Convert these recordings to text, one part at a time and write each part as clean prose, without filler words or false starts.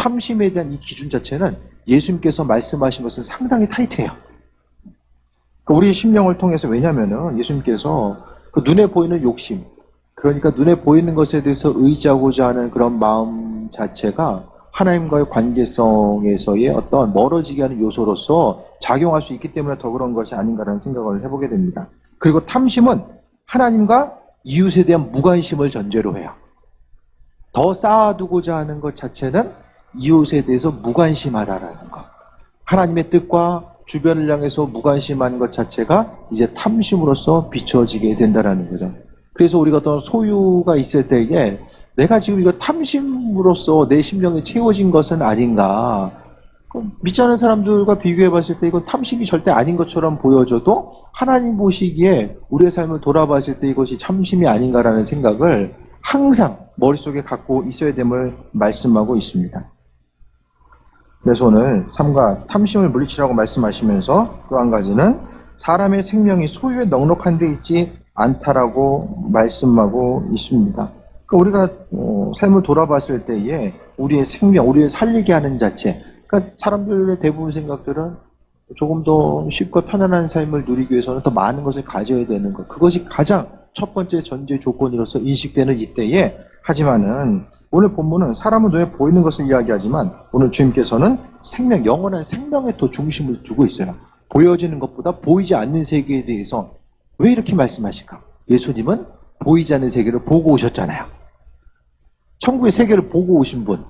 탐심에 대한 이 기준 자체는 예수님께서 말씀하신 것은 상당히 타이트해요. 우리 심령을 통해서, 왜냐면은 예수님께서 그 눈에 보이는 욕심, 그러니까 눈에 보이는 것에 대해서 의지하고자 하는 그런 마음 자체가 하나님과의 관계성에서의 어떤 멀어지게 하는 요소로서 작용할 수 있기 때문에 더 그런 것이 아닌가라는 생각을 해보게 됩니다. 그리고 탐심은 하나님과 이웃에 대한 무관심을 전제로 해요. 더 쌓아두고자 하는 것 자체는 이웃에 대해서 무관심하다라는 것. 하나님의 뜻과 주변을 향해서 무관심한 것 자체가 이제 탐심으로서 비춰지게 된다라는 거죠. 그래서 우리가 어떤 소유가 있을 때에 내가 지금 이거 탐심으로써 내 심령이 채워진 것은 아닌가. 믿지 않는 사람들과 비교해 봤을 때 이건 탐심이 절대 아닌 것처럼 보여져도 하나님 보시기에 우리의 삶을 돌아봤을 때 이것이 탐심이 아닌가라는 생각을 항상 머릿속에 갖고 있어야 됨을 말씀하고 있습니다. 그래서 오늘 삼가 탐심을 물리치라고 말씀하시면서 또 한 가지는 사람의 생명이 소유에 넉넉한 데 있지 않다라고 말씀하고 있습니다. 우리가 삶을 돌아봤을 때에 우리의 생명, 우리를 살리게 하는 자체, 그러니까 사람들의 대부분 생각들은 조금 더 쉽고 편안한 삶을 누리기 위해서는 더 많은 것을 가져야 되는 것, 그것이 가장 첫 번째 전제 조건으로서 인식되는 이때에, 하지만은 오늘 본문은 사람은 눈에 보이는 것을 이야기하지만 오늘 주님께서는 생명, 영원한 생명에 더 중심을 두고 있어요. 보여지는 것보다 보이지 않는 세계에 대해서 왜 이렇게 말씀하실까? 예수님은 보이지 않는 세계를 보고 오셨잖아요. 천국의 세계를 보고 오신 분,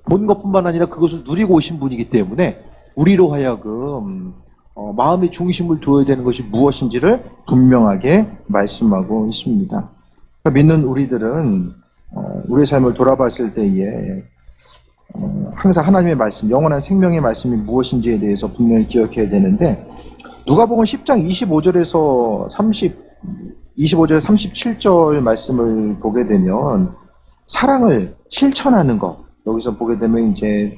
본 것뿐만 아니라 그것을 누리고 오신 분이기 때문에 우리로 하여금 마음의 중심을 두어야 되는 것이 무엇인지를 분명하게 말씀하고 있습니다. 믿는 우리들은 우리의 삶을 돌아봤을 때에 항상 하나님의 말씀, 영원한 생명의 말씀이 무엇인지에 대해서 분명히 기억해야 되는데, 누가복음 10장 25절에서 37절 말씀을 보게 되면 사랑을 실천하는 것, 여기서 보게 되면 이제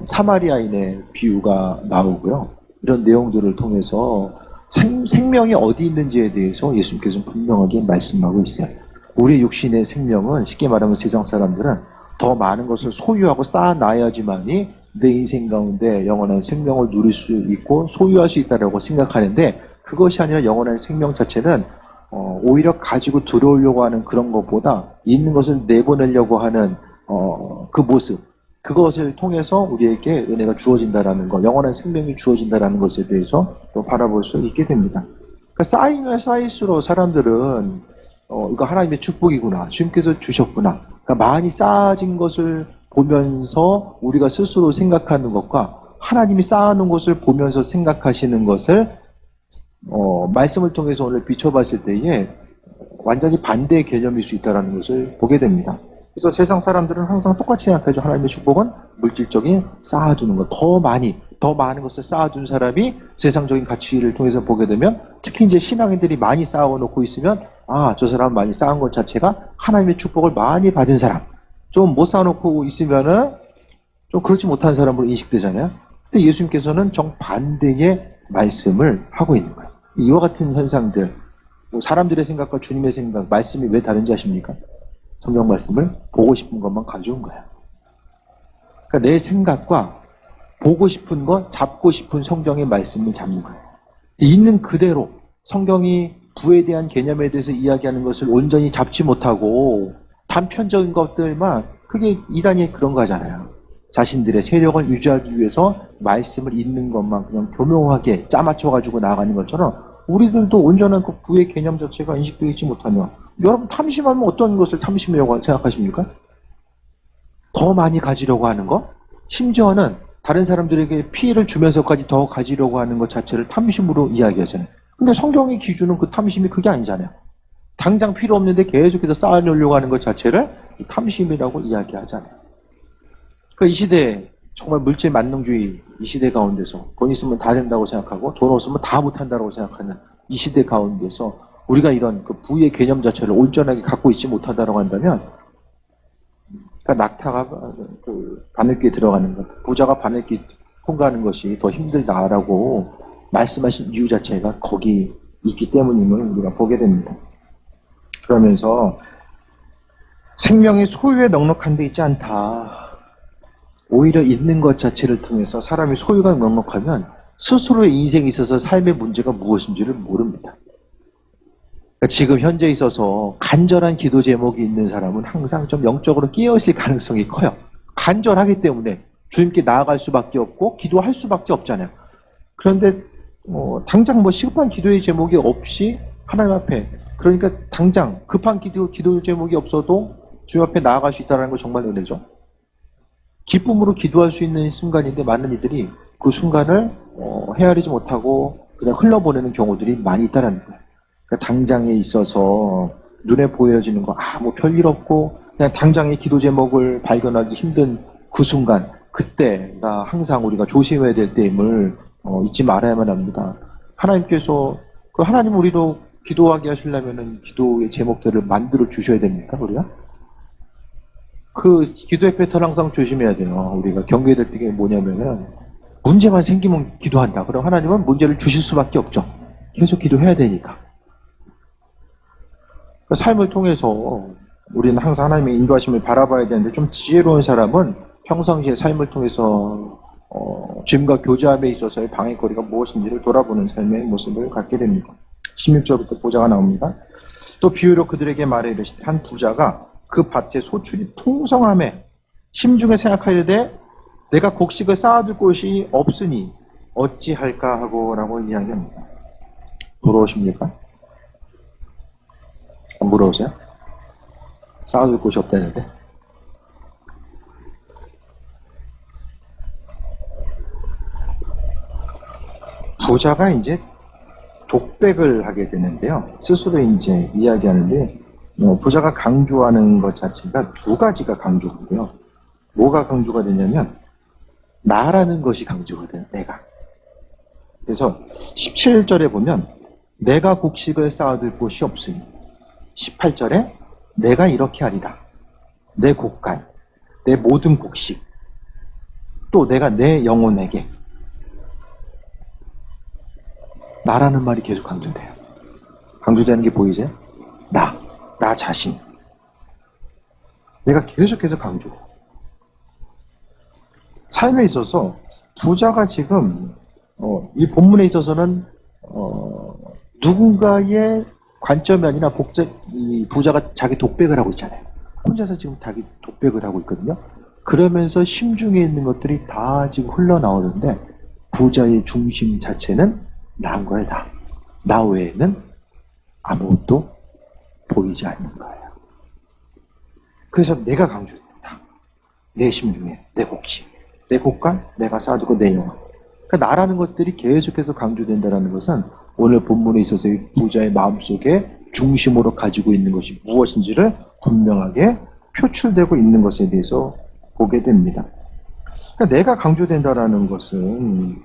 사마리아인의 비유가 나오고요. 이런 내용들을 통해서 생명이 어디 있는지에 대해서 예수님께서 분명하게 말씀하고 있어요. 우리의 육신의 생명은 쉽게 말하면 세상 사람들은 더 많은 것을 소유하고 쌓아놔야지만이 내 인생 가운데 영원한 생명을 누릴 수 있고 소유할 수 있다고 생각하는데, 그것이 아니라 영원한 생명 자체는 오히려 가지고 들어오려고 하는 그런 것보다 있는 것을 내보내려고 하는 그 모습, 그것을 통해서 우리에게 은혜가 주어진다라는 것, 영원한 생명이 주어진다라는 것에 대해서 또 바라볼 수 있게 됩니다. 그러니까 쌓이면 쌓일수록 사람들은 이거 하나님의 축복이구나, 주님께서 주셨구나, 그러니까 많이 쌓아진 것을 보면서 우리가 스스로 생각하는 것과 하나님이 쌓아놓은 것을 보면서 생각하시는 것을 말씀을 통해서 오늘 비춰봤을 때에 완전히 반대의 개념일 수 있다는 것을 보게 됩니다. 그래서 세상 사람들은 항상 똑같이 생각하죠. 하나님의 축복은 물질적인 쌓아두는 것, 더 많은 것을 쌓아둔 사람이 세상적인 가치를 통해서 보게 되면, 특히 이제 신앙인들이 많이 쌓아놓고 있으면 저 사람 많이 쌓은 것 자체가 하나님의 축복을 많이 받은 사람, 좀 못 쌓아놓고 있으면은 좀 그렇지 못한 사람으로 인식되잖아요. 근데 예수님께서는 정반대의 말씀을 하고 있는 거예요. 이와 같은 현상들, 사람들의 생각과 주님의 생각, 말씀이 왜 다른지 아십니까? 성경 말씀을 보고 싶은 것만 가져온 거예요. 그러니까 내 생각과 보고 싶은 것, 잡고 싶은 성경의 말씀을 잡는 거예요. 있는 그대로 성경이 부에 대한 개념에 대해서 이야기하는 것을 온전히 잡지 못하고 단편적인 것들만, 그게 이단이 그런 거잖아요. 자신들의 세력을 유지하기 위해서 말씀을 읽는 것만 그냥 교묘하게 짜맞춰가지고 나아가는 것처럼 우리들도 온전한 그 부의 개념 자체가 인식되어 있지 못하면, 여러분 탐심하면 어떤 것을 탐심이라고 생각하십니까? 더 많이 가지려고 하는 것? 심지어는 다른 사람들에게 피해를 주면서까지 더 가지려고 하는 것 자체를 탐심으로 이야기하잖아요. 근데 성경의 기준은 그 탐심이 그게 아니잖아요. 당장 필요 없는데 계속해서 쌓아놓으려고 하는 것 자체를 탐심이라고 이야기하잖아요. 이 시대에 정말 물질 만능주의, 이 시대 가운데서 돈 있으면 다 된다고 생각하고 돈 없으면 다 못한다고 생각하는 이 시대 가운데서 우리가 이런 그 부의 개념 자체를 온전하게 갖고 있지 못하다고 한다면, 그러니까 낙타가 바늘귀에 들어가는 것, 부자가 바늘귀 통과하는 것이 더 힘들다라고 말씀하신 이유 자체가 거기 있기 때문임을 우리가 보게 됩니다. 그러면서 생명이 소유에 넉넉한 데 있지 않다. 오히려 있는 것 자체를 통해서 사람이 소유가 넉넉하면 스스로의 인생에 있어서 삶의 문제가 무엇인지를 모릅니다. 그러니까 지금 현재 있어서 간절한 기도 제목이 있는 사람은 항상 좀 영적으로 깨어있을 가능성이 커요. 간절하기 때문에 주님께 나아갈 수밖에 없고 기도할 수밖에 없잖아요. 그런데 당장 시급한 기도의 제목이 없이 하나님 앞에, 그러니까 당장 급한 기도 제목이 없어도 주님 앞에 나아갈 수 있다는 거 정말 은혜죠. 기쁨으로 기도할 수 있는 순간인데 많은 이들이 그 순간을 헤아리지 못하고 그냥 흘려보내는 경우들이 많이 있다는 거예요. 그러니까 당장에 있어서 눈에 보여지는 거 아무 별일 없고 그냥 당장의 기도 제목을 발견하기 힘든 그 순간, 그때가 항상 우리가 조심해야 될 때임을 잊지 말아야만 합니다. 하나님께서 하나님 우리도 기도하게 하시려면은 기도의 제목들을 만들어 주셔야 됩니까, 우리가? 그 기도의 패턴 항상 조심해야 돼요. 우리가 경계해야 될 게 뭐냐면은 문제만 생기면 기도한다. 그럼 하나님은 문제를 주실 수밖에 없죠. 계속 기도해야 되니까. 그 삶을 통해서 우리는 항상 하나님의 인도하심을 바라봐야 되는데, 좀 지혜로운 사람은 평상시에 삶을 통해서 주님과 교제함에 있어서의 방해거리가 무엇인지를 돌아보는 삶의 모습을 갖게 됩니다. 16절부터 보자가 나옵니다. 또 비유로 그들에게 말해 이르시되 한 부자가 그 밭에 소출이 풍성함에 심중에 생각하려되 내가 곡식을 쌓아둘 곳이 없으니 어찌할까 하고 라고 이야기합니다. 부러우십니까? 안 부러우세요? 쌓아둘 곳이 없다는데? 부자가 이제 독백을 하게 되는데요. 스스로 이제 이야기하는데, 부자가 강조하는 것 자체가 두 가지가 강조인데요. 뭐가 강조가 되냐면, 나라는 것이 강조가 돼요, 내가. 그래서 17절에 보면, 내가 곡식을 쌓아둘 곳이 없으니, 18절에 내가 이렇게 하리다. 내 곡간, 내 모든 곡식, 또 내가 내 영혼에게. 나라는 말이 계속 강조돼요. 강조되는 게 보이세요? 나 자신. 내가 계속해서 강조. 삶에 있어서 부자가 지금 이 본문에 있어서는 누군가의 관점이 아니라 이 부자가 자기 독백을 하고 있잖아요. 혼자서 지금 자기 독백을 하고 있거든요. 그러면서 심중에 있는 것들이 다 지금 흘러나오는데, 부자의 중심 자체는 나인 거예요, 나. 나 외에는 아무것도 보이지 않는 거예요. 그래서 내가 강조된다. 내 심중에, 내 곡식, 내 곡간, 내가 쌓아두고 내 영혼. 그러니까 나라는 것들이 계속해서 강조된다는 것은 오늘 본문에 있어서의 부자의 마음속에 중심으로 가지고 있는 것이 무엇인지를 분명하게 표출되고 있는 것에 대해서 보게 됩니다. 그러니까 내가 강조된다라는 것은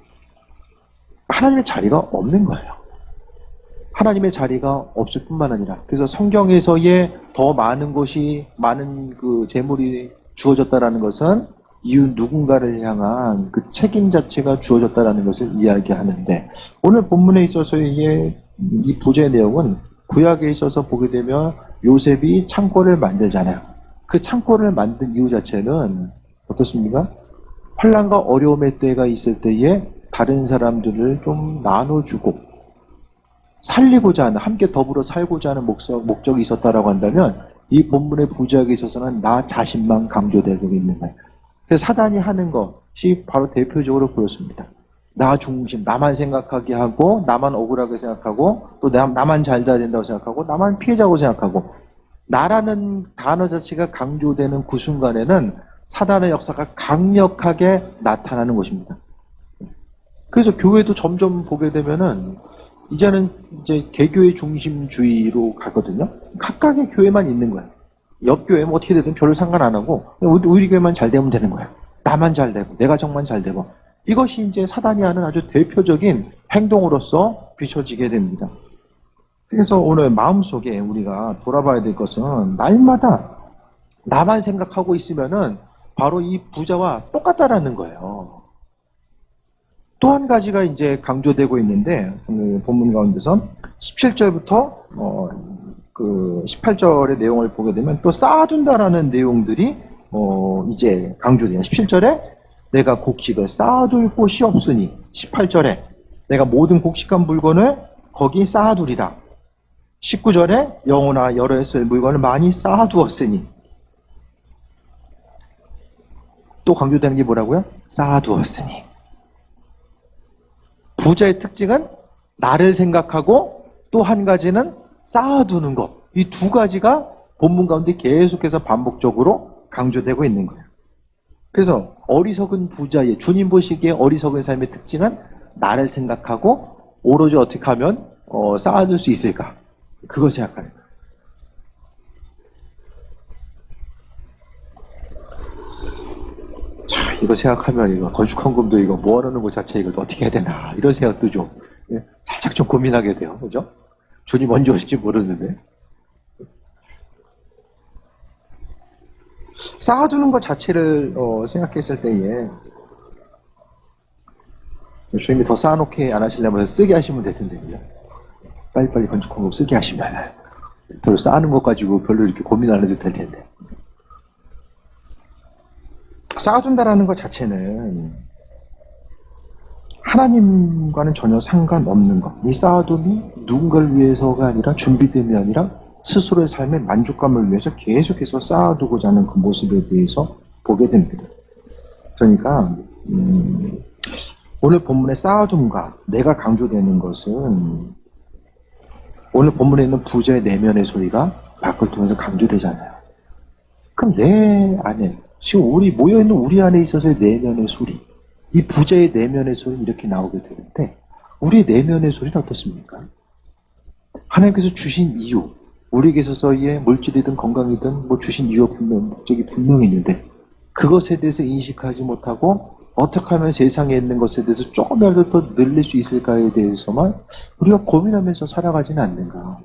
하나님의 자리가 없는 거예요. 하나님의 자리가 없을 뿐만 아니라, 그래서 성경에서의 더 많은 것이, 많은 그 재물이 주어졌다라는 것은 이웃 누군가를 향한 그 책임 자체가 주어졌다라는 것을 이야기하는데, 오늘 본문에 있어서의 이 부제의 내용은 구약에 있어서 보게 되면 요셉이 창고를 만들잖아요. 그 창고를 만든 이유 자체는 어떻습니까? 환난과 어려움의 때가 있을 때에 다른 사람들을 좀 나눠주고 살리고자 하는, 함께 더불어 살고자 하는 목적이 있었다라고 한다면, 이 본문의 부자에게 있어서는 나 자신만 강조되고 있는 거예요. 그래서 사단이 하는 것이 바로 대표적으로 그렇습니다. 나 중심, 나만 생각하게 하고, 나만 억울하게 생각하고, 또 나만 잘 돼야 된다고 생각하고, 나만 피해자고 생각하고, 나라는 단어 자체가 강조되는 그 순간에는 사단의 역사가 강력하게 나타나는 것입니다. 그래서 교회도 점점 보게 되면은 이제는 이제 개교의 중심주의로 가거든요. 각각의 교회만 있는 거예요. 옆 교회 뭐 어떻게 되든 별로 상관 안 하고 우리 교회만 잘 되면 되는 거예요. 나만 잘 되고 내가 정말 잘 되고, 이것이 이제 사단이 하는 아주 대표적인 행동으로서 비춰지게 됩니다. 그래서 오늘 마음속에 우리가 돌아봐야 될 것은, 날마다 나만 생각하고 있으면은 바로 이 부자와 똑같다라는 거예요. 또 한 가지가 이제 강조되고 있는데, 오늘 본문 가운데서 17절부터 그 18절의 내용을 보게 되면 또 쌓아둔다라는 내용들이 이제 강조돼요. 17절에 내가 곡식을 쌓아둘 곳이 없으니, 18절에 내가 모든 곡식한 물건을 거기 쌓아두리라. 19절에 영혼아 여러 쓸 물건을 많이 쌓아두었으니. 또 강조되는 게 뭐라고요? 쌓아두었으니. 부자의 특징은 나를 생각하고 또 한 가지는 쌓아두는 것. 이 두 가지가 본문 가운데 계속해서 반복적으로 강조되고 있는 거예요. 그래서 어리석은 부자의, 주님 보시기에 어리석은 삶의 특징은 나를 생각하고 오로지 어떻게 하면 쌓아둘 수 있을까? 그걸 생각하는 거예요. 자, 이거 생각하면 이거 건축헌금도 이거 모아놓는 것 자체 이걸 어떻게 해야 되나 이런 생각도 좀 살짝 좀 고민하게 돼요. 그죠? 주님 언제 오실지 모르는데. 쌓아두는 것 자체를 생각했을 때에 주님이 더 쌓아놓게 안 하시려면 쓰게 하시면 될 텐데요. 빨리빨리 건축헌금 쓰게 하시면 별로 쌓는 것 가지고 별로 이렇게 고민 안 해도 될 텐데. 쌓아둔다라는 것 자체는 하나님과는 전혀 상관없는 것. 이 쌓아둠이 누군가를 위해서가 아니라 준비됨이 아니라 스스로의 삶의 만족감을 위해서 계속해서 쌓아두고자 하는 그 모습에 대해서 보게 됩니다. 그러니까 오늘 본문의 쌓아둠과 내가 강조되는 것은 오늘 본문에 있는 부자의 내면의 소리가 밖을 통해서 강조되잖아요. 그럼 내 안에 지금 우리 모여있는 우리 안에 있어서의 내면의 소리, 이 부자의 내면의 소리는 이렇게 나오게 되는데 우리의 내면의 소리는 어떻습니까? 하나님께서 주신 이유, 우리에게 있어서의 물질이든 건강이든 주신 이유가 목적이 분명히 있는데 그것에 대해서 인식하지 못하고 어떻게 하면 세상에 있는 것에 대해서 조금이라도 더 늘릴 수 있을까에 대해서만 우리가 고민하면서 살아가지는 않는가.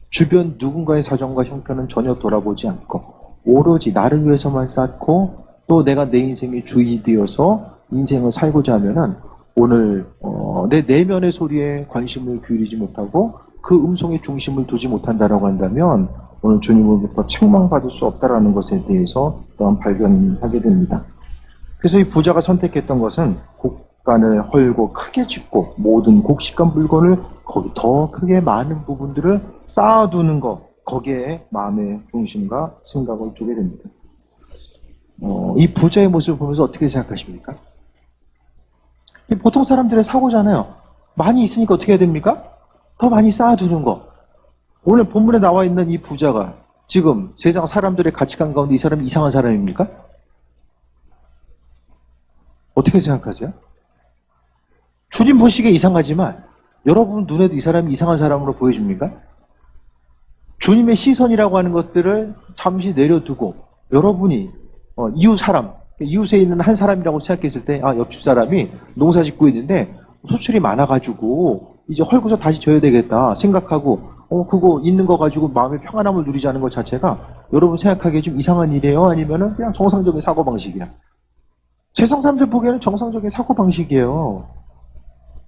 주변 누군가의 사정과 형편은 전혀 돌아보지 않고 오로지 나를 위해서만 쌓고 또 내가 내 인생의 주인이 되어서 인생을 살고자 하면은 오늘 내 내면의 소리에 관심을 기울이지 못하고 그 음성의 중심을 두지 못한다라고 한다면 오늘 주님으로부터 책망받을 수 없다라는 것에 대해서 또한 발견하게 됩니다. 그래서 이 부자가 선택했던 것은 곡간을 헐고 크게 짓고 모든 곡식과 물건을 거기 더 크게 많은 부분들을 쌓아두는 것, 거기에 마음의 중심과 생각을 두게 됩니다. 이 부자의 모습을 보면서 어떻게 생각하십니까? 보통 사람들의 사고잖아요. 많이 있으니까 어떻게 해야 됩니까? 더 많이 쌓아두는 거. 오늘 본문에 나와 있는 이 부자가 지금 세상 사람들의 가치관 가운데 이 사람이 이상한 사람입니까? 어떻게 생각하세요? 주님 보시기에 이상하지만 여러분 눈에도 이 사람이 이상한 사람으로 보여집니까? 주님의 시선이라고 하는 것들을 잠시 내려두고 여러분이 이웃 사람, 이웃에 있는 한 사람이라고 생각했을 때 옆집 사람이 농사 짓고 있는데 소출이 많아가지고 이제 헐고서 다시 져야 되겠다 생각하고 그거 있는 거 가지고 마음의 평안함을 누리자는 것 자체가 여러분 생각하기에 좀 이상한 일이에요? 아니면은 그냥 정상적인 사고방식이야? 세상 사람들 보기에는 정상적인 사고방식이에요.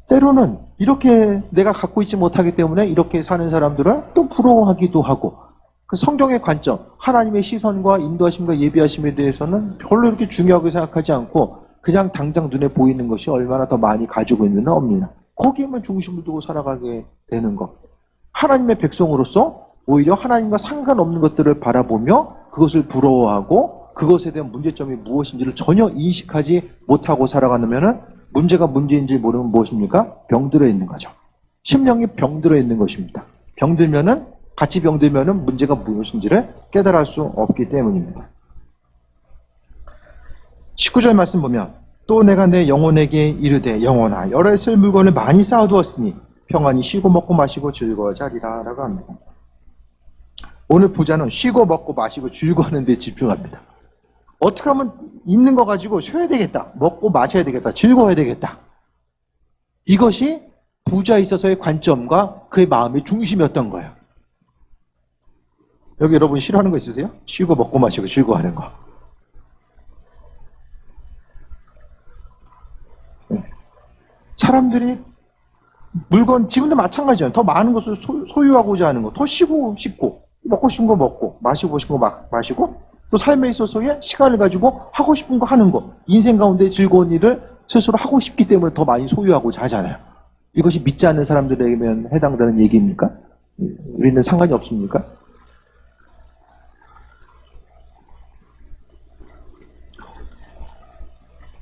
때로는 이렇게 내가 갖고 있지 못하기 때문에 이렇게 사는 사람들을 또 부러워하기도 하고 그 성경의 관점, 하나님의 시선과 인도하심과 예비하심에 대해서는 별로 이렇게 중요하게 생각하지 않고 그냥 당장 눈에 보이는 것이 얼마나 더 많이 가지고 있느냐 없느냐 거기에만 중심을 두고 살아가게 되는 것. 하나님의 백성으로서 오히려 하나님과 상관없는 것들을 바라보며 그것을 부러워하고 그것에 대한 문제점이 무엇인지를 전혀 인식하지 못하고 살아가면은 문제가 문제인지 모르면 무엇입니까? 병들어 있는 거죠. 심령이 병들어 있는 것입니다. 병들면은 같이 병들면은 문제가 무엇인지를 깨달을 수 없기 때문입니다. 19절 말씀 보면 또 내가 내 영혼에게 이르되 영혼아 여러 쓸 물건을 많이 쌓아두었으니 평안히 쉬고 먹고 마시고 즐거워하리라 라고 합니다. 오늘 부자는 쉬고 먹고 마시고 즐거워하는 데 집중합니다. 어떻게 하면 있는 거 가지고 쉬어야 되겠다. 먹고 마셔야 되겠다. 즐거워야 되겠다. 이것이 부자에 있어서의 관점과 그의 마음의 중심이었던 거예요. 여기 여러분 싫어하는 거 있으세요? 쉬고 먹고 마시고 즐거워하는 거. 사람들이 물건 지금도 마찬가지예요. 더 많은 것을 소유하고자 하는 거. 더 쉬고 싶고 먹고 싶은 거 먹고 마시고 싶은 거 마시고 또 삶에 있어서의 시간을 가지고 하고 싶은 거 하는 거, 인생 가운데 즐거운 일을 스스로 하고 싶기 때문에 더 많이 소유하고자 하잖아요. 이것이 믿지 않는 사람들에게만 해당되는 얘기입니까? 우리는 상관이 없습니까?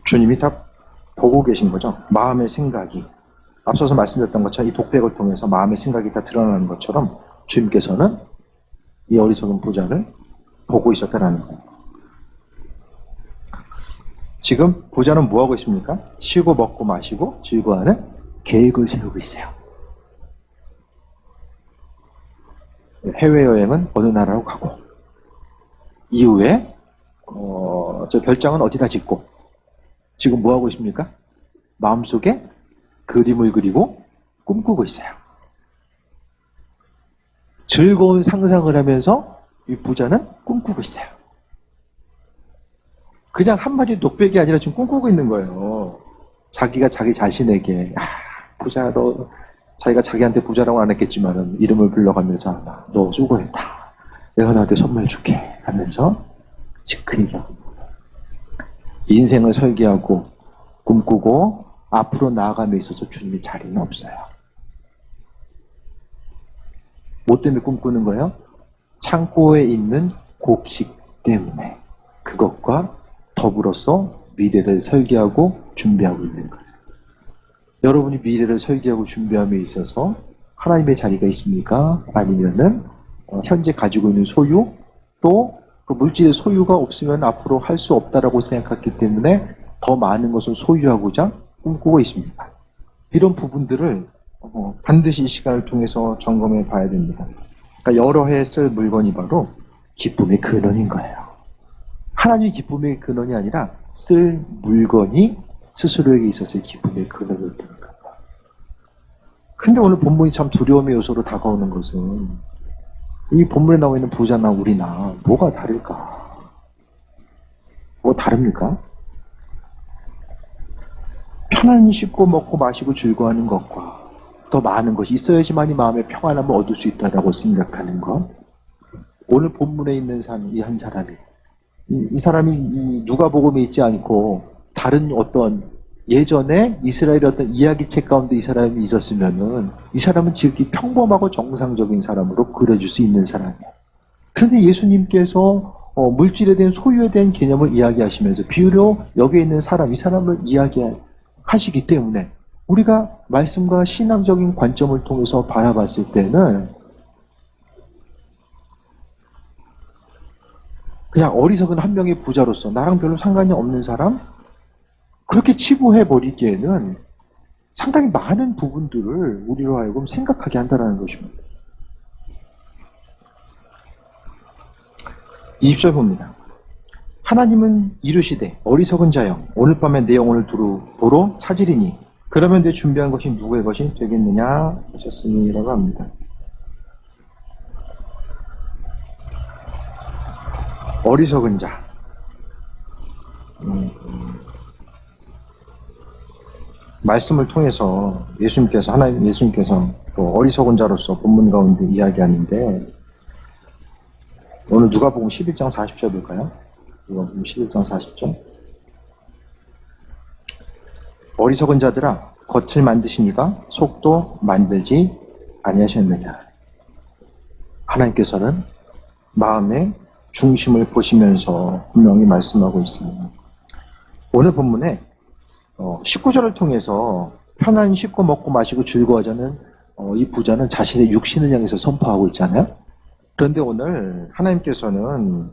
주님이 다 보고 계신 거죠. 마음의 생각이. 앞서서 말씀드렸던 것처럼 이 독백을 통해서 마음의 생각이 다 드러나는 것처럼 주님께서는 이 어리석은 부자를 보고 있었다라는 거예요. 지금 부자는 뭐하고 있습니까? 쉬고 먹고 마시고 즐거워하는 계획을 세우고 있어요. 해외여행은 어느 나라로 가고 이후에 저 별장은 어디다 짓고 지금 뭐하고 있습니까? 마음속에 그림을 그리고 꿈꾸고 있어요. 즐거운 상상을 하면서 이 부자는 꿈꾸고 있어요. 그냥 한마디 독백이 아니라 지금 꿈꾸고 있는 거예요. 자기가 자기 자신에게 부자로 자기가 자기한테 부자라고 안 했겠지만은 이름을 불러가면서 너 수고했다. 내가 너한테 선물 줄게 하면서 지크리게 인생을 설계하고 꿈꾸고 앞으로 나아감에 있어서 주님의 자리는 없어요. 뭐 때문에 꿈꾸는 거예요? 창고에 있는 곡식 때문에 그것과 더불어서 미래를 설계하고 준비하고 있는 거예요. 여러분이 미래를 설계하고 준비함에 있어서 하나님의 자리가 있습니까? 아니면은 현재 가지고 있는 소유 또 그 물질의 소유가 없으면 앞으로 할 수 없다라고 생각했기 때문에 더 많은 것을 소유하고자 꿈꾸고 있습니다. 이런 부분들을 반드시 이 시간을 통해서 점검해 봐야 됩니다. 그러니까 여러 해 쓸 물건이 바로 기쁨의 근원인 거예요. 하나님의 기쁨의 근원이 아니라 쓸 물건이 스스로에게 있어서의 기쁨의 근원을 되는 거예요. 근데 오늘 본문이 참 두려움의 요소로 다가오는 것은 이 본문에 나와 있는 부자나 우리나 뭐가 다를까? 뭐 다릅니까? 편안히 씻고 먹고 마시고 즐거워하는 것과 더 많은 것이 있어야지만이 마음의 평안함을 얻을 수 있다고 생각하는 것. 오늘 본문에 있는 이 한 사람이 이 사람이 누가복음에 있지 않고 다른 어떤 예전에 이스라엘의 어떤 이야기책 가운데 이 사람이 있었으면은 이 사람은 지극히 평범하고 정상적인 사람으로 그려줄 수 있는 사람이에요. 그런데 예수님께서 물질에 대한 소유에 대한 개념을 이야기하시면서 비유로 여기에 있는 사람, 이 사람을 이야기하시기 때문에 우리가 말씀과 신앙적인 관점을 통해서 바라봤을 때는 그냥 어리석은 한 명의 부자로서 나랑 별로 상관이 없는 사람? 그렇게 치부해버리기에는 상당히 많은 부분들을 우리로 하여금 생각하게 한다는 것입니다. 20절 봅니다. 하나님은 이르시되 어리석은 자여 오늘 밤에 내 영혼을 도로 찾으리니 그러면 내 준비한 것이 누구의 것이 되겠느냐 하셨으니라고 합니다. 어리석은 자. 말씀을 통해서 예수님께서 또 어리석은 자로서 본문 가운데 이야기하는데 오늘 누가복음 11장 40절 볼까요? 누가복음 11장 40절. 어리석은 자들아 겉을 만드시니가 속도 만들지 아니하셨느냐. 하나님께서는 마음의 중심을 보시면서 분명히 말씀하고 있습니다. 오늘 본문에 19절을 통해서 편안히 씻고 먹고 마시고 즐거워하자는 이 부자는 자신의 육신을 향해서 선포하고 있잖아요. 그런데 오늘 하나님께서는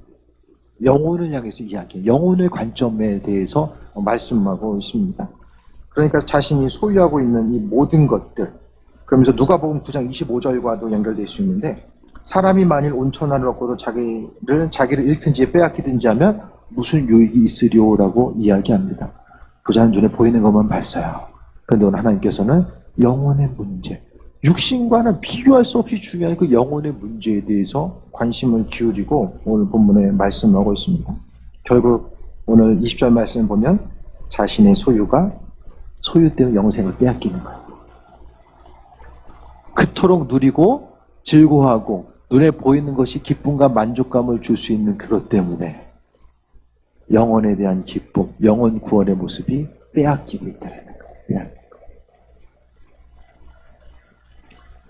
영혼을 향해서 이야기해요. 영혼의 관점에 대해서 말씀하고 있습니다. 그러니까 자신이 소유하고 있는 이 모든 것들, 그러면서 누가복음 9장 25절과도 연결될 수 있는데 사람이 만일 온천하를 얻고도 자기를 잃든지 빼앗기든지 하면 무슨 유익이 있으리오라고 이야기합니다. 부자는 눈에 보이는 것만 봤어요. 그런데 오늘 하나님께서는 영혼의 문제, 육신과는 비교할 수 없이 중요한 그 영혼의 문제에 대해서 관심을 기울이고 오늘 본문에 말씀하고 있습니다. 결국 오늘 20절 말씀을 보면 자신의 소유 때문에 영생을 빼앗기는 거예요. 그토록 누리고 즐거워하고 눈에 보이는 것이 기쁨과 만족감을 줄 수 있는 그것 때문에 영혼에 대한 기쁨, 영혼 구원의 모습이 빼앗기고 있다는 거예요.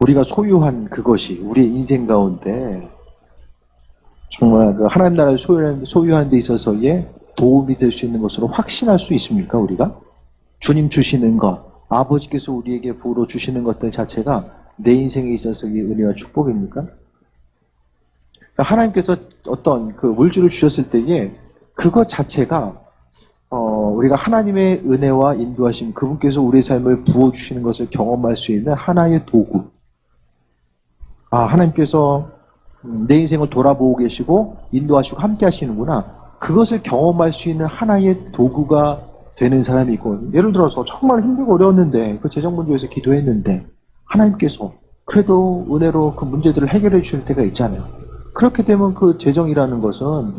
우리가 소유한 그것이 우리의 인생 가운데 정말 그 하나님 나라를 소유하는 데 있어서의 도움이 될 수 있는 것으로 확신할 수 있습니까, 우리가? 주님 주시는 것, 아버지께서 우리에게 부어 주시는 것들 자체가 내 인생에 있어서의 은혜와 축복입니까? 그러니까 하나님께서 어떤 그 물질을 주셨을 때에 그것 자체가 우리가 하나님의 은혜와 인도하심, 그분께서 우리의 삶을 부어주시는 것을 경험할 수 있는 하나의 도구. 하나님께서 내 인생을 돌아보고 계시고 인도하시고 함께 하시는구나. 그것을 경험할 수 있는 하나의 도구가 되는 사람이 있고, 예를 들어서 정말 힘들고 어려웠는데 그 재정 문제에서 기도했는데 하나님께서 그래도 은혜로 그 문제들을 해결해 주실 때가 있잖아요. 그렇게 되면 그 재정이라는 것은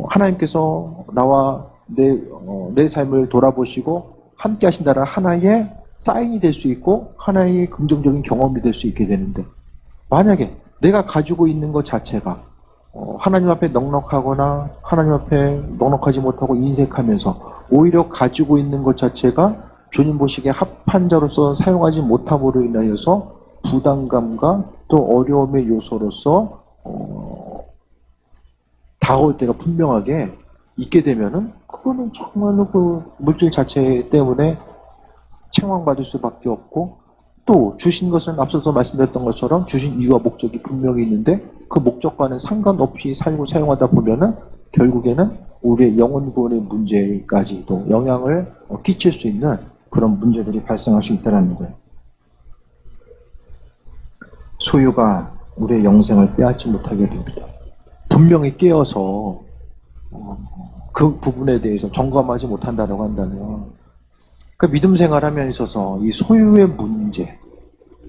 하나님께서 나와 내 삶을 돌아보시고 함께 하신다는 하나의 사인이 될 수 있고 하나의 긍정적인 경험이 될 수 있게 되는데, 만약에 내가 가지고 있는 것 자체가 하나님 앞에 넉넉하거나 하나님 앞에 넉넉하지 못하고 인색하면서 오히려 가지고 있는 것 자체가 주님 보시기에 합한 자로서 사용하지 못함으로 인하여서 부담감과 또 어려움의 요소로서 다가올 때가 분명하게 있게 되면은 그거는 정말로 그 물질 자체 때문에 책망받을 수밖에 없고, 또 주신 것은 앞서서 말씀드렸던 것처럼 주신 이유와 목적이 분명히 있는데 그 목적과는 상관없이 살고 사용하다 보면은 결국에는 우리의 영혼 구원의 문제까지도 영향을 끼칠 수 있는 그런 문제들이 발생할 수 있다는 거예요. 소유가 우리의 영생을 빼앗지 못하게 됩니다. 분명히 깨어서 그 부분에 대해서 점검하지 못한다고 한다면, 그 믿음 생활하면서 있어서 이 소유의 문제,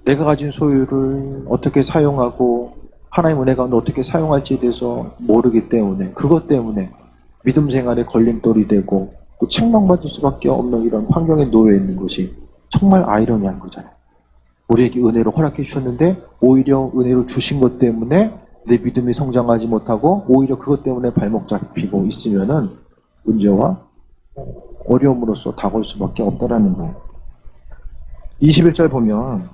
내가 가진 소유를 어떻게 사용하고 하나님 은혜 가운데 어떻게 사용할지에 대해서 모르기 때문에, 그것 때문에 믿음 생활에 걸림돌이 되고 또 책망받을 수밖에 없는 이런 환경에 놓여 있는 것이 정말 아이러니한 거잖아요. 우리에게 은혜로 허락해 주셨는데 오히려 은혜로 주신 것 때문에 내 믿음이 성장하지 못하고 오히려 그것 때문에 발목 잡히고 있으면은 문제와 어려움으로써 다가올 수밖에 없다라는 거예요. 21절 보면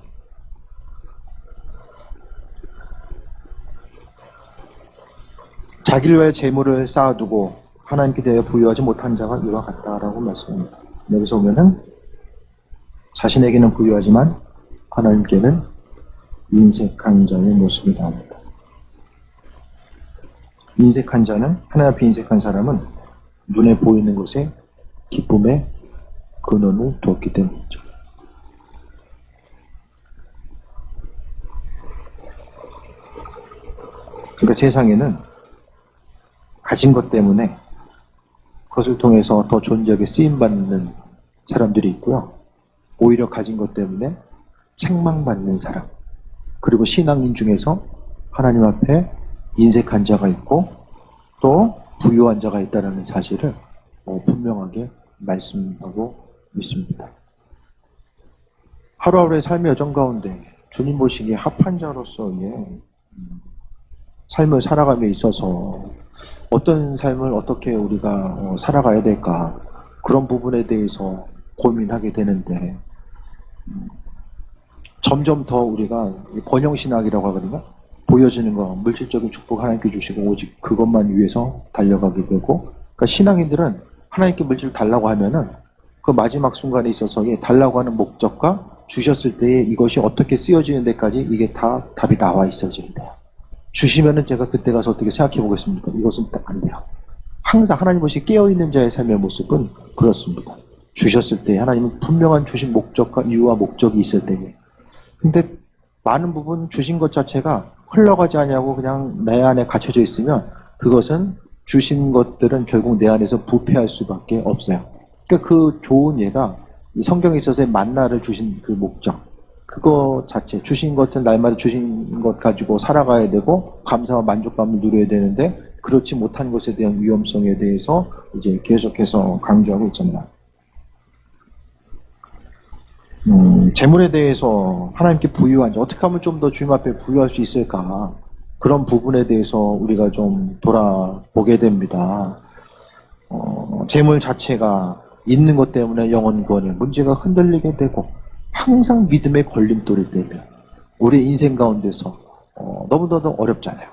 자기를 위해 재물을 쌓아두고 하나님께 대하여 부여하지 못한 자가 이와 같다라고 말씀합니다. 여기서 보면은 자신에게는 부여하지만 하나님께는 인색한 자의 모습이 나옵니다. 인색한 자는, 하나님 앞에 인색한 사람은 눈에 보이는 것에 기쁨의 근원을 두었기 때문이죠. 그러니까 세상에는 가진 것 때문에 그것을 통해서 더 존재하게 쓰임받는 사람들이 있고요. 오히려 가진 것 때문에 책망받는 사람, 그리고 신앙인 중에서 하나님 앞에 인색한 자가 있고 또 부유한 자가 있다는 사실을 분명하게 말씀하고 있습니다. 하루하루의 삶의 여정 가운데 주님 보시기에 합한 자로서의 삶을 살아감에 있어서 어떤 삶을 어떻게 우리가 살아가야 될까, 그런 부분에 대해서 고민하게 되는데, 점점 더 우리가 번영신학이라고 하거든요. 보여지는 거, 물질적인 축복 하나님께 주시고 오직 그것만 위해서 달려가게 되고, 그러니까 신앙인들은 하나님께 물질을 달라고 하면은 그 마지막 순간에 있어서 달라고 하는 목적과 주셨을 때에 이것이 어떻게 쓰여지는 데까지 이게 다 답이 나와 있어지는 돼요. 주시면은 제가 그때 가서 어떻게 생각해 보겠습니까? 이것은 안 돼요. 항상 하나님 없이 깨어있는 자의 삶의 모습은 그렇습니다. 주셨을 때 하나님은 분명한 주신 목적과 이유와 목적이 있을 때에, 근데 많은 부분 주신 것 자체가 흘러가지 않냐고 그냥 내 안에 갇혀져 있으면 그것은 주신 것들은 결국 내 안에서 부패할 수밖에 없어요. 그러니까 그 좋은 예가 이 성경에 있어서의 만나를 주신 그 목적, 그거 자체, 주신 것은 날마다 주신 것 가지고 살아가야 되고 감사와 만족감을 누려야 되는데 그렇지 못한 것에 대한 위험성에 대해서 이제 계속해서 강조하고 있잖아요. 재물에 대해서 하나님께 부유한 자, 어떻게 하면 좀 더 주님 앞에 부유할 수 있을까, 그런 부분에 대해서 우리가 좀 돌아보게 됩니다. 재물 자체가 있는 것 때문에 영혼 구원의 문제가 흔들리게 되고 항상 믿음의 걸림돌이 되면 우리 인생 가운데서 너무나도 어렵잖아요.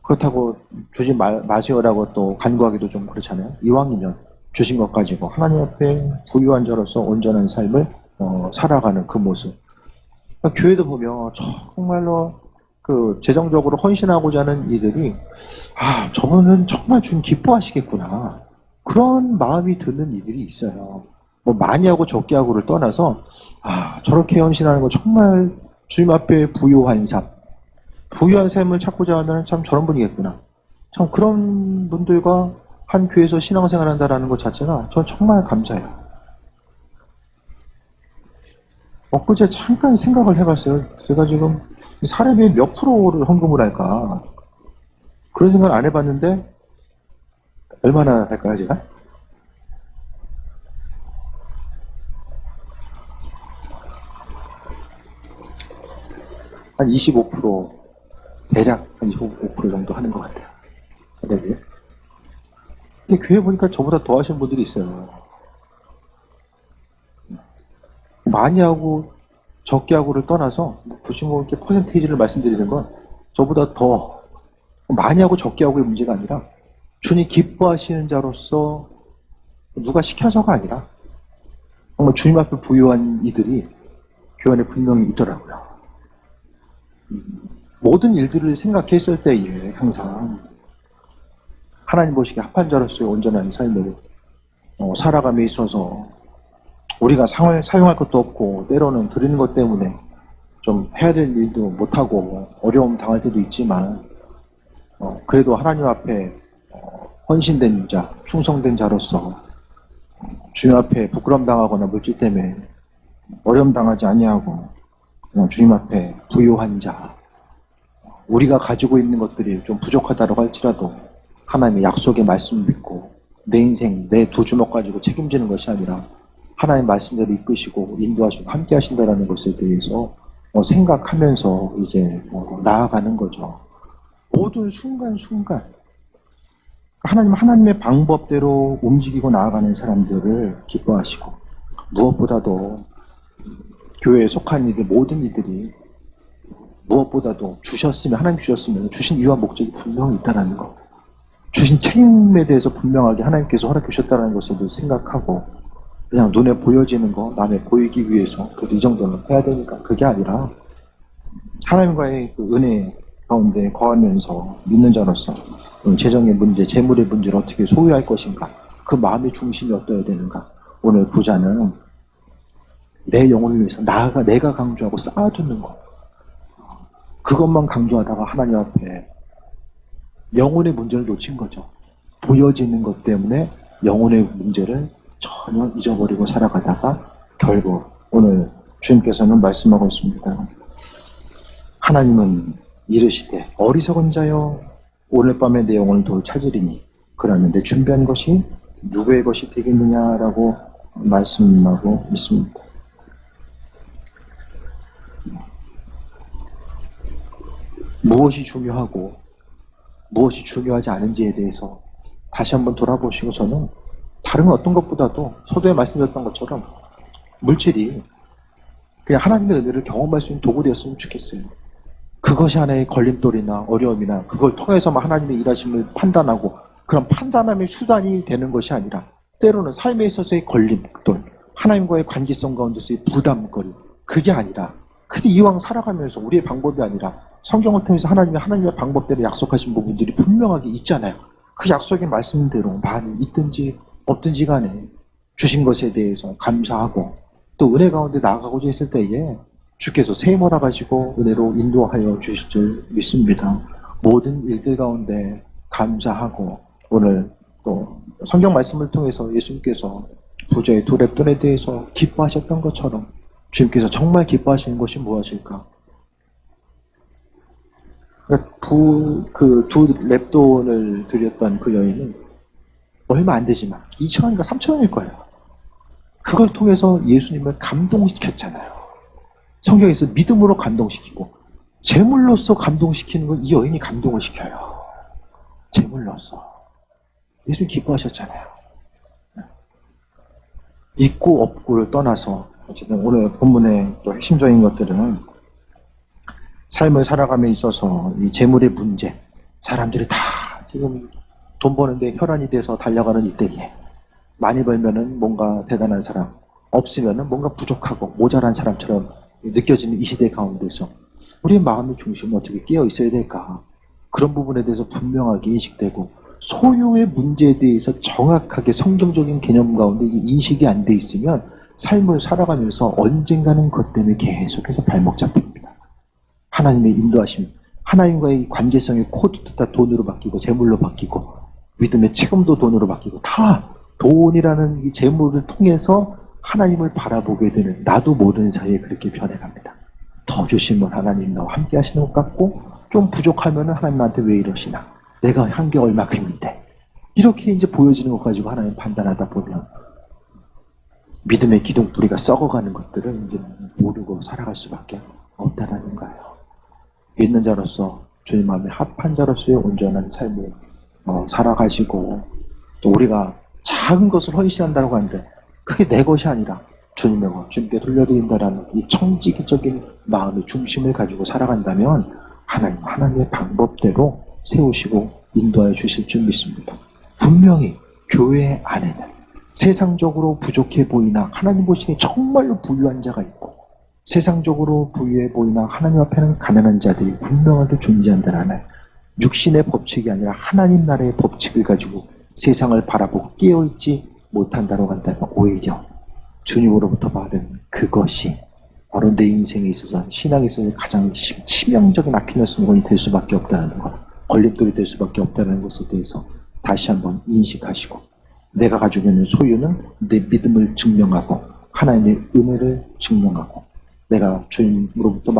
그렇다고 주지 마세요라고 또 간구하기도 좀 그렇잖아요. 이왕이면 주신 것 가지고 하나님 앞에 부유한 자로서 온전한 삶을 살아가는 그 모습. 그러니까 교회도 보면 정말로 그 재정적으로 헌신하고자 하는 이들이 저분은 정말 주님 기뻐하시겠구나. 그런 마음이 드는 이들이 있어요. 뭐 많이 하고 적게 하고를 떠나서 저렇게 헌신하는 거 정말 주님 앞에 부유한 삶. 부유한 삶을 찾고자 하면 참 저런 분이겠구나. 참 그런 분들과 한 교회에서 신앙생활 한다는 것 자체가 전 정말 감사해요. 엊그제 잠깐 생각을 해봤어요. 제가 지금 사례비의 몇 프로를 헌금을 할까? 그런 생각을 안 해봤는데 얼마나 할까요, 제가? 한 25%, 대략 한 25% 정도 하는 것 같아요. 네. 근데 교회 보니까 저보다 더 하시는 분들이 있어요. 많이 하고 적게 하고를 떠나서 보시면 이렇게 퍼센테이지를 말씀드리는 건 저보다 더 많이 하고 적게 하고의 문제가 아니라 주님 기뻐하시는 자로서 누가 시켜서가 아니라 정말 주님 앞에 부유한 이들이 교회 안에 분명히 있더라고요. 모든 일들을 생각했을 때에 항상 하나님 보시기에 합한 자로서의 온전한 삶을 살아감에 있어서 우리가 사용할 것도 없고 때로는 드리는 것 때문에 좀 해야 될 일도 못하고 어려움 당할 때도 있지만 그래도 하나님 앞에 헌신된 자, 충성된 자로서 주님 앞에 부끄럼 당하거나 물질 때문에 어려움 당하지 아니하고 주님 앞에 부유한 자, 우리가 가지고 있는 것들이 좀 부족하다고 할지라도 하나님의 약속의 말씀을 믿고 내 인생, 내 두 주먹 가지고 책임지는 것이 아니라 하나님의 말씀대로 이끄시고 인도하시고 함께 하신다는 것에 대해서 생각하면서 이제 나아가는 거죠. 모든 순간순간 하나님의 방법대로 움직이고 나아가는 사람들을 기뻐하시고 무엇보다도 교회에 속한 이들 모든 이들이 무엇보다도 하나님 주셨으면 주신 이유와 목적이 분명히 있다는 것, 주신 책임에 대해서 분명하게 하나님께서 허락해 주셨다는 것을 생각하고 그냥 눈에 보여지는 거 남에 보이기 위해서 그래도 이 정도는 해야 되니까 그게 아니라 하나님과의 그 은혜 가운데 거하면서 믿는 자로서 재정의 문제, 재물의 문제를 어떻게 소유할 것인가, 그 마음의 중심이 어떠해야 되는가. 오늘 부자는 내 영혼을 위해서 내가 강조하고 쌓아두는 것, 그것만 강조하다가 하나님 앞에 영혼의 문제를 놓친 거죠. 보여지는 것 때문에 영혼의 문제를 전혀 잊어버리고 살아가다가 결국 오늘 주님께서는 말씀하고 있습니다. 하나님은 이르시되 어리석은 자여 오늘 밤에 내 영혼을 도로 찾으리니 그러면 내 준비한 것이 누구의 것이 되겠느냐라고 말씀하고 있습니다. 무엇이 중요하고 무엇이 중요하지 않은지에 대해서 다시 한번 돌아보시고 저는 다른 어떤 것보다도 서두에 말씀드렸던 것처럼 물질이 그냥 하나님의 은혜를 경험할 수 있는 도구 되었으면 좋겠어요. 그것이 하나의 걸림돌이나 어려움이나 그걸 통해서만 하나님의 일하심을 판단하고 그런 판단함의 수단이 되는 것이 아니라 때로는 삶에 있어서의 걸림돌, 하나님과의 관계성 가운데서의 부담거리, 그게 아니라 그게 이왕 살아가면서 우리의 방법이 아니라 성경을 통해서 하나님의 방법대로 약속하신 부분들이 분명하게 있잖아요. 그 약속의 말씀대로 많이 있든지 없든지 간에 주신 것에 대해서 감사하고 또 은혜 가운데 나아가고자 했을 때에 주께서 세모라 가지고 은혜로 인도하여 주실 줄 믿습니다. 모든 일들 가운데 감사하고 오늘 또 성경 말씀을 통해서 예수님께서 부자의 두 랩돈에 대해서 기뻐하셨던 것처럼 주님께서 정말 기뻐하시는 것이 무엇일까? 그 두 랩돈을 드렸던 그 여인은 얼마 안 되지만 2,000원인가 3,000원일 거예요. 그걸 통해서 예수님을 감동시켰잖아요. 성경에서 믿음으로 감동시키고 재물로서 감동시키는 건 이 여인이 감동을 시켜요. 재물로서. 예수님 기뻐하셨잖아요. 있고 없고를 떠나서 어쨌든 오늘 본문의 또 핵심적인 것들은 삶을 살아감에 있어서 이 재물의 문제, 사람들이 다 지금 돈 버는데 혈안이 돼서 달려가는 이때에 많이 벌면은 뭔가 대단한 사람, 없으면은 뭔가 부족하고 모자란 사람처럼 느껴지는 이 시대 가운데서 우리의 마음의 중심은 어떻게 깨어 있어야 될까? 그런 부분에 대해서 분명하게 인식되고 소유의 문제에 대해서 정확하게 성경적인 개념 가운데 인식이 안 돼 있으면 삶을 살아가면서 언젠가는 그것 때문에 계속해서 발목 잡힙니다. 하나님의 인도하심, 하나님과의 관계성의 코드도 다 돈으로 바뀌고 재물로 바뀌고 믿음의 책임도 돈으로 바뀌고 다 돈이라는 이 재물을 통해서 하나님을 바라보게 되는 나도 모르는 사이에 그렇게 변해갑니다. 더 주시면 하나님 나와 함께 하시는 것 같고 좀 부족하면 하나님 나한테 왜 이러시나? 내가 한 게 얼마큼인데 이렇게 이제 보여지는 것 가지고 하나님 판단하다 보면 믿음의 기둥 뿌리가 썩어가는 것들을 이제 모르고 살아갈 수밖에 없다라는 거예요. 믿는 자로서 주님 마음에 합한 자로서의 온전한 삶을 살아가시고 또 우리가 작은 것을 헌신한다고 하는데 그게 내 것이 아니라 주님의 것, 주님께 돌려드린다라는 이 청지기적인 마음의 중심을 가지고 살아간다면 하나님의 방법대로 세우시고 인도하여 주실 줄 믿습니다. 분명히 교회 안에는 세상적으로 부족해 보이나 하나님 보시기에 정말로 부유한 자가 있고 세상적으로 부유해 보이나 하나님 앞에는 가난한 자들이 분명하게 존재한다는 육신의 법칙이 아니라 하나님 나라의 법칙을 가지고 세상을 바라보고 깨어있지 못한다고 한다면 오히려 주님으로부터 받은 그것이 바로 내 인생에 있어서 신앙에 있어서 가장 치명적인 아킬레스건이 될 수밖에 없다는 것, 걸림돌이 될 수밖에 없다는 것에 대해서 다시 한번 인식하시고 내가 가지고 있는 소유는 내 믿음을 증명하고 하나님의 은혜를 증명하고 내가 주님으로부터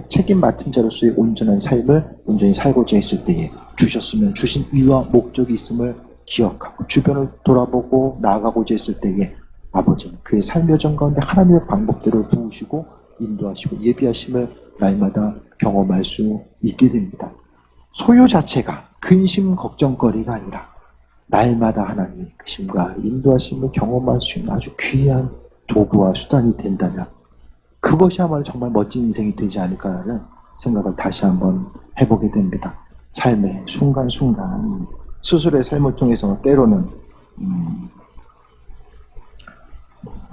책임 맡은 자로서의 온전한 삶을 온전히 살고자 했을 때에 주셨으면 주신 이유와 목적이 있음을 기억하고 주변을 돌아보고 나아가고자 했을 때에 아버지는 그의 삶의 여정 가운데 하나님의 방법대로 도우시고 인도하시고 예비하심을 날마다 경험할 수 있게 됩니다. 소유 자체가 근심 걱정거리가 아니라 날마다 하나님의 크심과 인도하심을 경험할 수 있는 아주 귀한 도구와 수단이 된다면 그것이야말로 정말 멋진 인생이 되지 않을까라는 생각을 다시 한번 해보게 됩니다. 삶의 순간순간 스스로의 삶을 통해서 때로는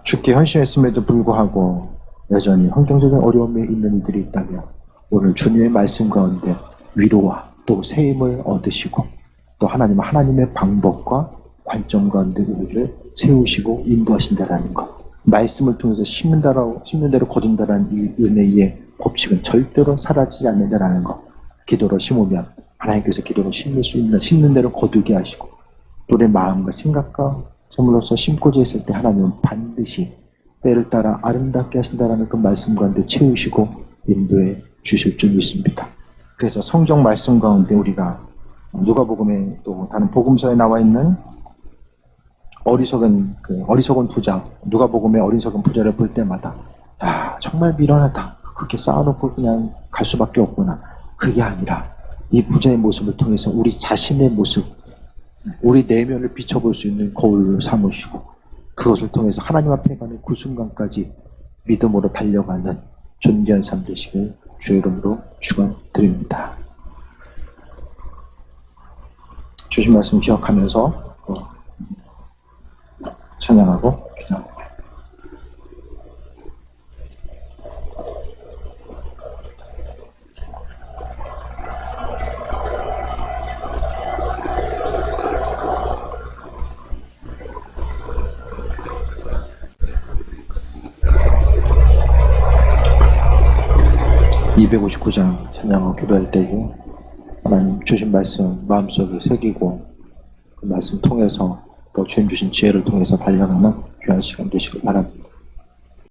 죽게 헌신했음에도 불구하고 여전히 환경적인 어려움에 있는 이들이 있다면 오늘 주님의 말씀 가운데 위로와 또 새 힘을 얻으시고 또 하나님의 방법과 관점 가운데 우리를 세우시고 인도하신다라는 것, 말씀을 통해서 심는 대로 거둔다라는 이 은혜의 법칙은 절대로 사라지지 않는다라는 것, 기도로 심으면 하나님께서 기도로 심을 수 있는 심는 대로 거두게 하시고 또 내 마음과 생각과 점으로서 심고자 했을 때 하나님은 반드시 때를 따라 아름답게 하신다라는 그 말씀 가운데 채우시고 인도해 주실 줄 믿습니다. 그래서 성경 말씀 가운데 우리가 누가복음에 또 다른 복음서에 나와 있는 어리석은 부자, 누가복음의 어리석은 부자를 볼 때마다 정말 미련하다. 그렇게 쌓아놓고 그냥 갈 수밖에 없구나. 그게 아니라 이 부자의 모습을 통해서 우리 자신의 모습, 우리 내면을 비춰볼 수 있는 거울로 삼으시고 그것을 통해서 하나님 앞에 가는 그 순간까지 믿음으로 달려가는 존귀한 삶 되시길 주의 이름으로 축원드립니다. 주신 말씀 기억하면서 찬양하고 기도합니다. (259장) 찬양하고 기도할 때에 하나님 주신 말씀 마음속에 새기고 그 말씀 통해서 또 주님 주신 지혜를 통해서 달려가는 귀한 시간 되시길 바랍니다.